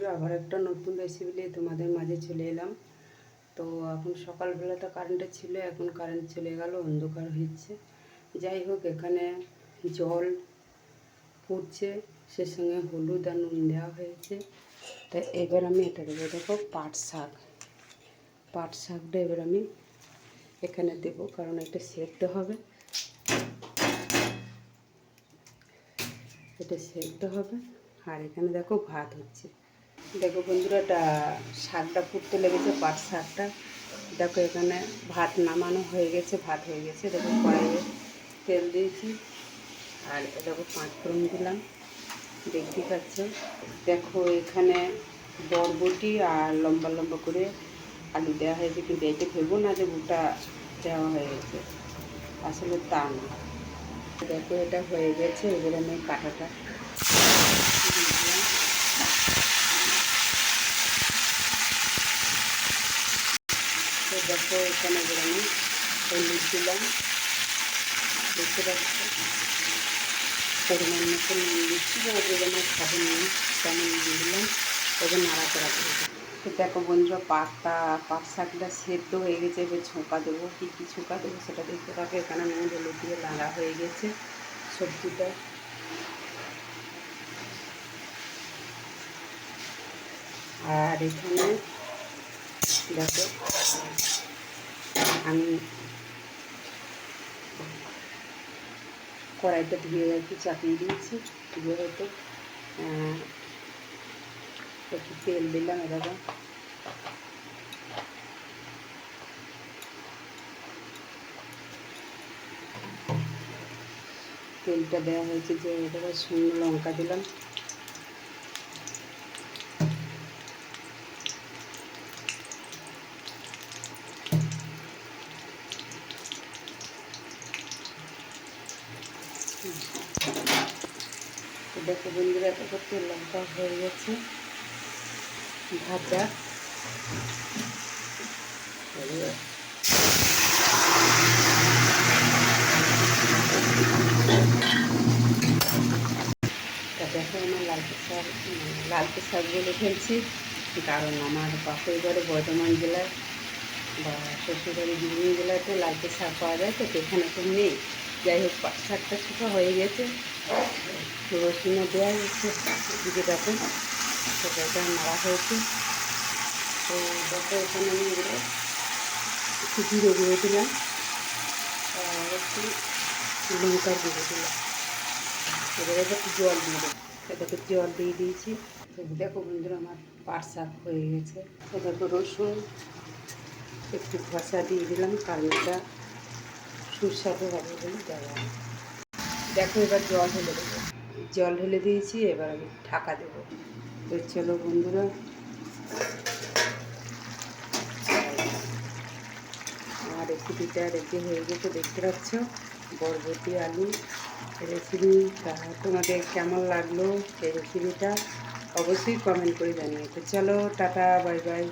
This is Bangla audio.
বন্ধুরা, আবার একটা নতুন রেসিপি নিয়ে তোমাদের মাঝে চলে এলাম। তো এখন সকালবেলা তো কারেন্টটা ছিল, এখন কারেন্ট চলে গেল, অন্ধকার হচ্ছে। যাই হোক, এখানে জল ফুটছে, সে সঙ্গে হলুদ আর নুন দেওয়া হয়েছে। তা এবার আমি এটা দেবো, দেখো পাট শাকটা এবার আমি এখানে দেবো, কারণ এটা সেদ্ধ হবে, এটা সেদ্ধ হবে। আর এখানে দেখো ভাত হচ্ছে। দেখো বন্ধুরা, এটা শাকটা ফুটতে লেগেছে, পাট শাকটা। দেখো এখানে ভাত নামানো হয়ে গেছে, ভাত হয়ে গেছে। দেখো কড়াইয়ে তেল দিয়েছি, আর দেখো 5 ফোড়ন দিলাম, দেখতে পাচ্ছ। দেখো এখানে বরবটি আর লম্বা লম্বা করে আলু দেওয়া হয়েছে, কিন্তু এটা ভেবো না যে গোটা দেওয়া হয়ে গেছে, আসলে তা না। দেখো এটা হয়ে গেছে, এবার আমি কাঁটাটা দিলাম। তো দেখো এখানে এবার আমি হলুদ দিলাম, দেখতে পাচ্ছি পরিমাণ মতো নুন দিচ্ছি, যেমন খাবে নুন তেমন নুন দিলাম। এবার নাড়াচাড়া করে দেবো। তো দেখো বন্ধুরা, পাট শাকটা সেদ্ধ হয়ে গেছে। এবার ছোঁকা দেবো, কী কী ছোঁকা দেবো সেটা দেখতে পাবে। এখানে নুন হলুদ দিয়ে নাড়া হয়ে গেছে সবজিটা। আর এখানে দেখো আমি কড়াইটা ধুয়ে একটু চাপিয়ে দিয়েছি, ধুয়ে হয়তো একটু তেল দিলাম। এবার তেলটা দেওয়া হয়েছে, যে এবার শুকনো লঙ্কা দিলাম, দেখো বন্ধুরা, এটা তেল লঙ্কা হয়ে গেছে ভাজা। দেখো আমার লালকে শাক বলে ফেলছি, কারণ আমার বাপের ঘরে বর্ধমান জেলায় বা শ্বশুরবাড়ি বীরভূম জেলাতে লালকে শাক পাওয়া যায়, তো এখানে তো নেই। যাই হোক, পাট শাকটা ছোটো হয়ে গেছে, রসুনও দেওয়া হয়েছে, দিকে দেখো সেটা নাড়া হয়েছে। তো দেখো এখানে আমি এগুলো একটু জিরে গুঁড়ো দিলাম, আর একটু লঙ্কার গুঁড়ো দিলাম। এবারে একটু জল দিয়ে দেবো, এটাকে জল দিয়ে দিয়েছি। দেখো বন্ধুরা, আমার পাট শাক হয়ে গেছে। দেখো রসুন একটু ঘষা দিয়ে দিলাম, কারণ এটা সুস্বাদু হবে বলে দেওয়া। দেখো এবার জল ঢেলে দিয়েছি, এবার আমি ঢাকা দেবো। তো চলো বন্ধুরা, আমার রেসিপিটা রেডি হয়ে গেছে, দেখতে পাচ্ছ, বরবটি আলু রেসিপি। তোমাদের কেমন লাগলো এই রেসিপিটা অবশ্যই কমেন্ট করে জানিয়ে। তো চলো, টাটা, বাই বাই।